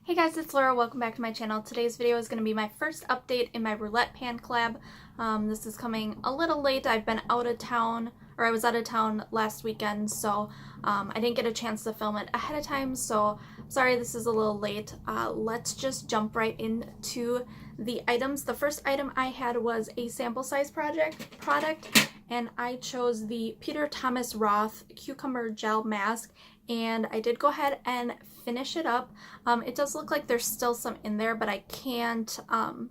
Hey guys, it's Laura. Welcome back to my channel. Today's video is going to be my first update in my Roulette pan collab. This is coming a little late. I've been out of town, or I was out of town last weekend, so I didn't get a chance to film it ahead of time, so sorry this is a little late. Let's just jump right into the items. The first item I had was a sample size product, and I chose the Peter Thomas Roth Cucumber Gel Mask, and I did go ahead and finish it up. It does look like there's still some in there, but I can't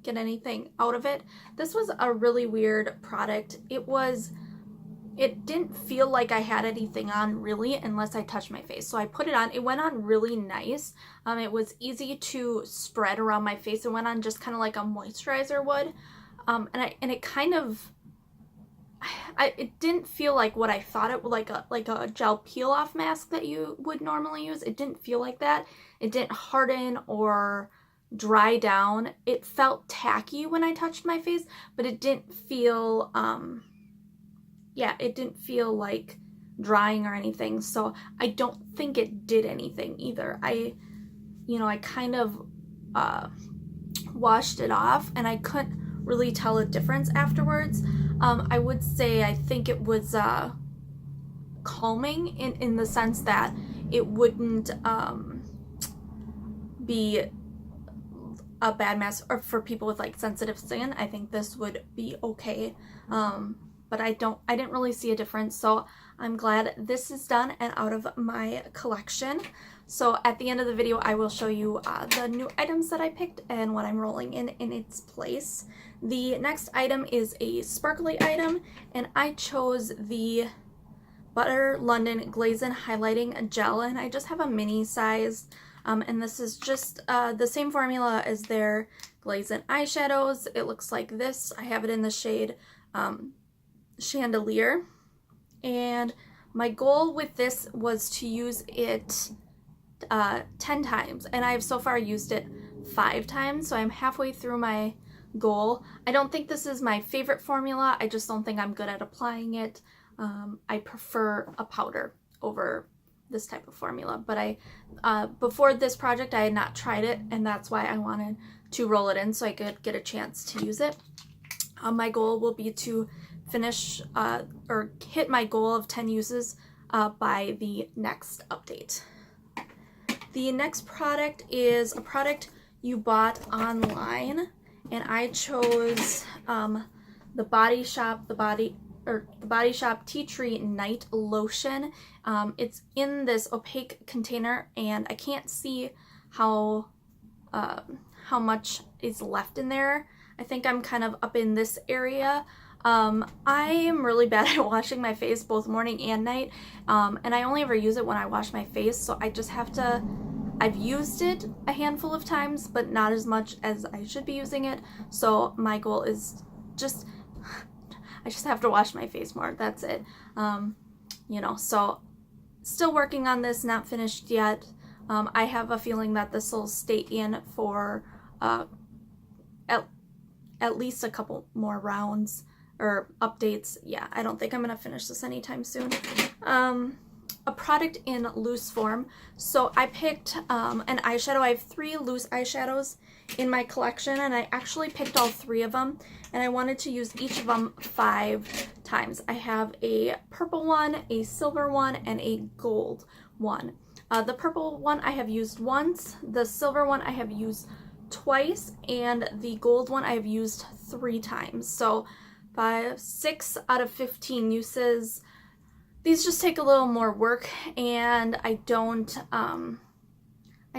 get anything out of it. This was a really weird product. It didn't feel like I had anything on really unless I touched my face. So I put it on. It went on really nice. It was easy to spread around my face. It went on just kind of like a moisturizer would. And it kind of, it didn't feel like what I thought it would, like a gel peel off mask that you would normally use. It didn't feel like that. It didn't harden or dry down. It felt tacky when I touched my face, but it didn't feel it didn't feel like drying or anything. So I don't think it did anything either. I kind of washed it off and I couldn't really tell a difference afterwards. I would say I think it was calming in the sense that it wouldn't be a bad mask or for people with like sensitive skin. I think this would be okay. But I didn't really see a difference, so I'm glad this is done and out of my collection. So at the end of the video, I will show you the new items that I picked and what I'm rolling in its place. The next item is a sparkly item, and I chose the Butter London Glaze and Highlighting Gel, and I just have a mini size. And this is just the same formula as their Glaze and eyeshadows. It looks like this. I have it in the shade Chandelier, and my goal with this was to use it 10 times, and I've so far used it 5 times, so I'm halfway through my goal. I don't think this is my favorite formula. I just don't think I'm good at applying it. I prefer a powder over this type of formula, but before this project I had not tried it, and that's why I wanted to roll it in so I could get a chance to use it. My goal will be to finish or hit my goal of 10 uses by the next update. The next product is a product you bought online, and I chose the Body Shop Tea Tree Night Lotion. It's in this opaque container, and I can't see how much is left in there. I think I'm kind of up in this area. I am really bad at washing my face both morning and night, and I only ever use it when I wash my face, so I just have to, I've used it a handful of times, but not as much as I should be using it, so my goal is just, I just have to wash my face more, that's it. So still working on this, not finished yet. I have a feeling that this will stay in for at least a couple more rounds or updates. Yeah, I don't think I'm gonna finish this anytime soon. A product in loose form. So I picked an eyeshadow. I have 3 loose eyeshadows in my collection, and I actually picked all 3 of them, and I wanted to use each of them 5 times. I have a purple one, a silver one, and a gold one. The purple one I have used once, the silver one I have used twice, and the gold one I have used 3 times. So 6 out of 15 uses. These just take a little more work, and I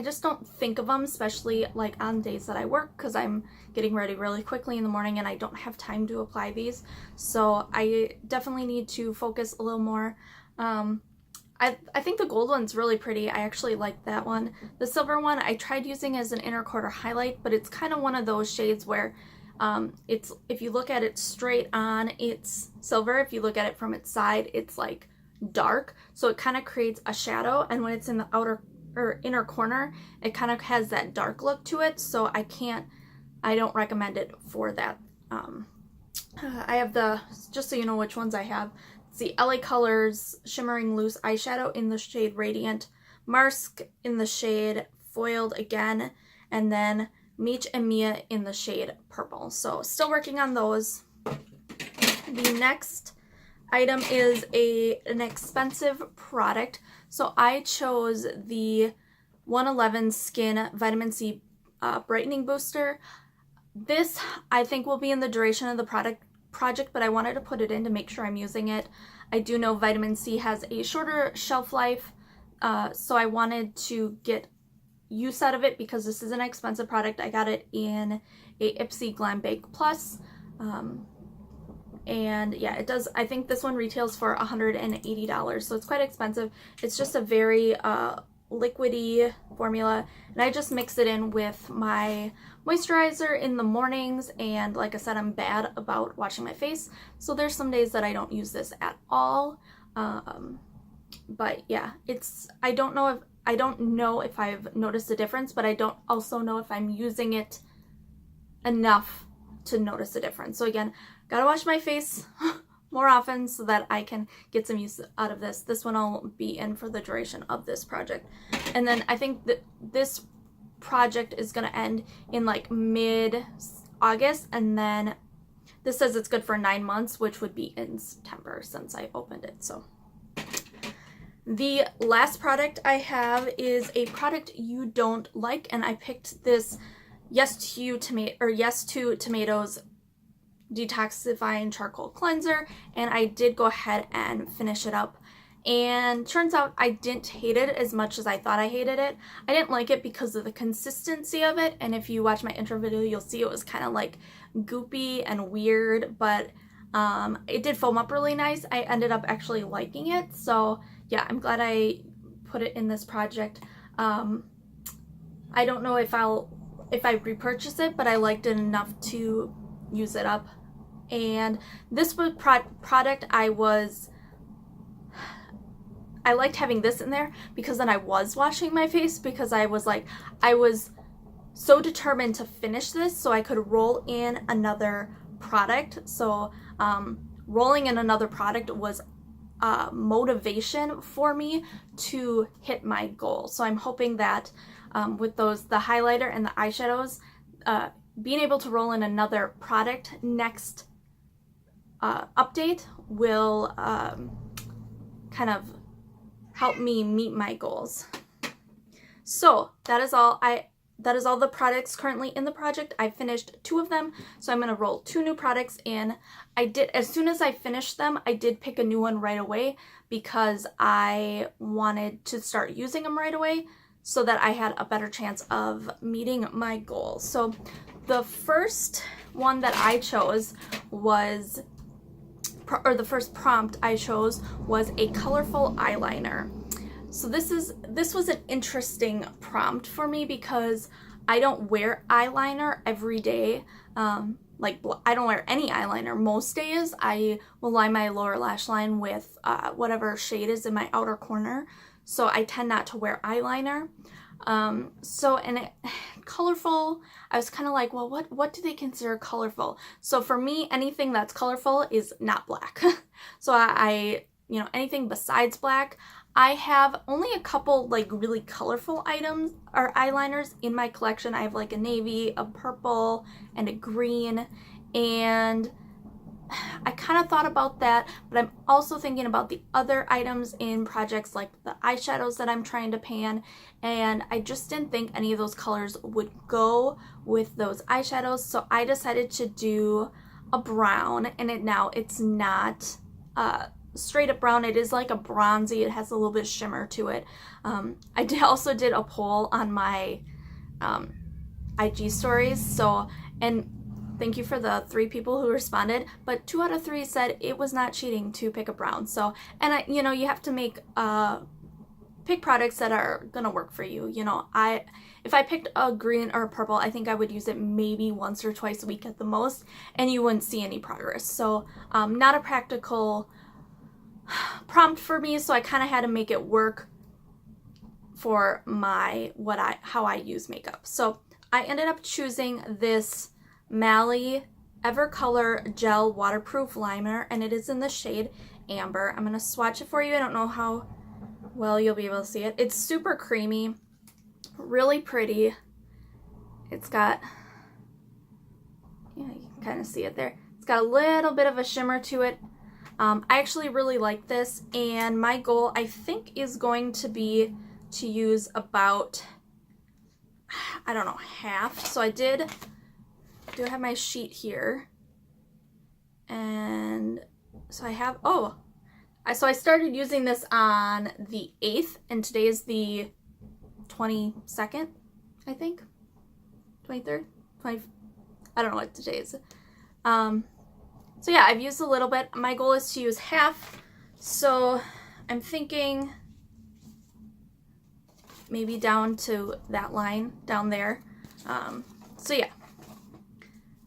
just don't think of them, especially like on days that I work, because I'm getting ready really quickly in the morning and I don't have time to apply these. So I definitely need to focus a little more. I think the gold one's really pretty. I actually like that one. The silver one I tried using as an inner quarter highlight, but it's kind of one of those shades where it's, if you look at it straight on, it's silver. If you look at it from its side, it's like dark, so it kind of creates a shadow, and when it's in the outer or inner corner, it kind of has that dark look to it, so I don't recommend it for that. I have just so you know which ones I have, it's the LA Colors Shimmering Loose Eyeshadow in the shade Radiant, Marsk in the shade foiled again, and then Meech and Mia in the shade Purple. So still working on those. The next item is an expensive product. So I chose the 111 Skin Vitamin C Brightening Booster. This I think will be in the duration of the project, but I wanted to put it in to make sure I'm using it. I do know vitamin C has a shorter shelf life, so I wanted to get use out of it because this is an expensive product. I got it in a Ipsy Glam Bake Plus, and yeah, it does. I think this one retails for $180, so it's quite expensive. It's just a very liquidy formula, and I just mix it in with my moisturizer in the mornings, and like I said, I'm bad about washing my face, so there's some days that I don't use this at all. But yeah, I don't know if I've noticed a difference, but I don't also know if I'm using it enough to notice a difference. So again, gotta wash my face more often so that I can get some use out of this. This one will be in for the duration of this project. And then I think that this project is going to end in like mid-August, and then this says it's good for 9 months, which would be in September since I opened it. So the last product I have is a product you don't like, and I picked this Yes to Tomatoes detoxifying charcoal cleanser, and I did go ahead and finish it up, and turns out I didn't hate it as much as I thought I hated it. I didn't like it because of the consistency of it, and if you watch my intro video you'll see it was kind of like goopy and weird, but it did foam up really nice. I ended up actually liking it, so yeah, I'm glad I put it in this project. I don't know if I repurchase it, but I liked it enough to use it up. And this was product I liked having this in there because then I was washing my face, because I was so determined to finish this so I could roll in another product. So rolling in another product was motivation for me to hit my goal. So I'm hoping that with the highlighter and the eyeshadows, being able to roll in another product next update will kind of help me meet my goals. So that is all the products currently in the project. I finished 2 of them, so I'm going to roll 2 new products in. As soon as I finished them, I did pick a new one right away because I wanted to start using them right away so that I had a better chance of meeting my goal. So the first one that I chose was, or the first prompt I chose was a colorful eyeliner. So this was an interesting prompt for me because I don't wear eyeliner every day. I don't wear any eyeliner most days. I will line my lower lash line with whatever shade is in my outer corner. So I tend not to wear eyeliner. Colorful, I was kind of like, well, what do they consider colorful? So for me, anything that's colorful is not black. So I anything besides black. I have only a couple like really colorful items or eyeliners in my collection. I have like a navy, a purple, and a green, and I kind of thought about that, but I'm also thinking about the other items in projects like the eyeshadows that I'm trying to pan, and I just didn't think any of those colors would go with those eyeshadows, so I decided to do a brown, and it's not straight up brown. It is like a bronzy. It has a little bit of shimmer to it. I also did a poll on my IG stories, and thank you for the 3 people who responded, but 2 out of 3 said it was not cheating to pick a brown. So, and you have to pick products that are gonna work for you. If I picked a green or a purple, I think I would use it maybe once or twice a week at the most, and you wouldn't see any progress. So, not a practical prompt for me, so I kind of had to make it work for how I use makeup. So I ended up choosing this Mally Evercolor Gel Waterproof Liner, and it is in the shade Amber. I'm going to swatch it for you. I don't know how well you'll be able to see it. It's super creamy, really pretty. It's got, yeah, you can kind of see it there. It's got a little bit of a shimmer to it. I actually really like this, and my goal, I think, is going to be to use about, I don't know, half. So I do have my sheet here, and so I have, so I started using this on the 8th, and today is the 22nd, I think, 23rd, 20, I don't know what today is. So yeah, I've used a little bit. My goal is to use half, so I'm thinking maybe down to that line down there. So yeah,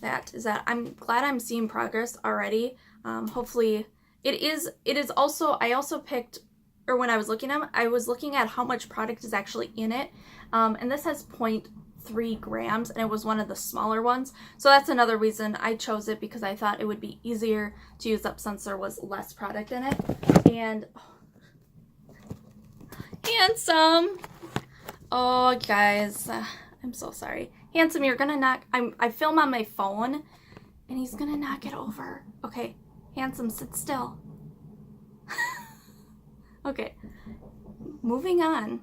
that is that. I'm glad I'm seeing progress already. Hopefully it is also, I also picked, or when I was looking at them, I was looking at how much product is actually in it. And this has 0.3 grams, and it was one of the smaller ones. So that's another reason I chose it, because I thought it would be easier to use up since there was less product in it. And Handsome. Oh, guys, I'm so sorry. Handsome, you're gonna knock, I film on my phone, and he's gonna knock it over. Okay, Handsome, sit still. Okay, moving on.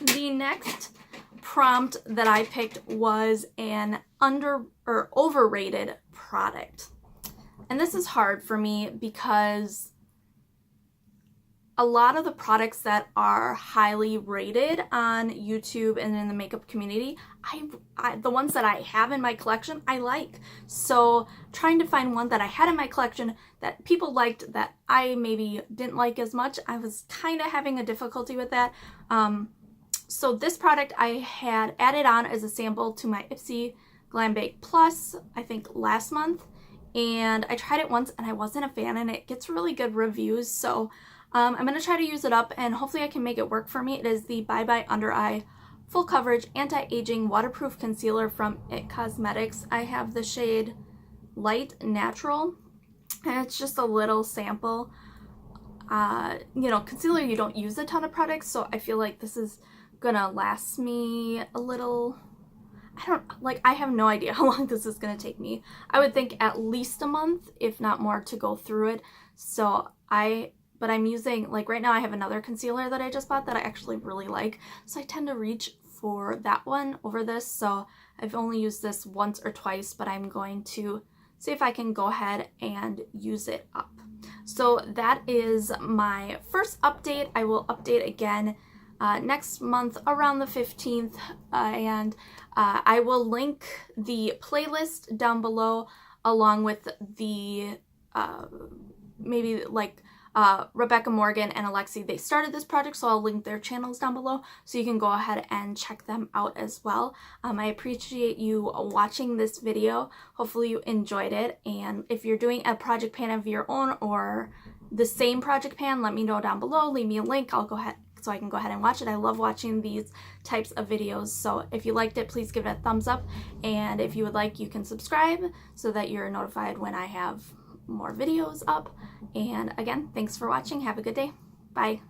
The next prompt that I picked was an overrated product. And this is hard for me because a lot of the products that are highly rated on YouTube and in the makeup community, the ones that I have in my collection, I like. So trying to find one that I had in my collection that people liked that I maybe didn't like as much, I was kind of having a difficulty with that. So this product I had added on as a sample to my Ipsy Glam Bake Plus, I think last month. And I tried it once and I wasn't a fan, and it gets really good reviews. So I'm going to try to use it up, and hopefully I can make it work for me. It is the Bye Bye Under Eye Full Coverage Anti-Aging Waterproof Concealer from IT Cosmetics. I have the shade Light Natural, and it's just a little sample. You know, concealer, you don't use a ton of products, so I feel like this is gonna last me a little, I have no idea how long this is gonna take me. I would think at least a month, if not more, to go through it. So but I'm using, like right now I have another concealer that I just bought that I actually really like. So I tend to reach for that one over this. So I've only used this once or twice, but I'm going to see if I can go ahead and use it up. So that is my first update. I will update again next month around the 15th, and I will link the playlist down below along with the maybe like Rebecca Morgan and Alexi. They started this project, so I'll link their channels down below so you can go ahead and check them out as well. I appreciate you watching this video. Hopefully you enjoyed it, and if you're doing a project pan of your own or the same project pan, let me know down below. Leave me a link. I'll go ahead so I can go ahead and watch it. I love watching these types of videos, so if you liked it, please give it a thumbs up, and if you would like, you can subscribe so that you're notified when I have more videos up. And again, thanks for watching. Have a good day. Bye.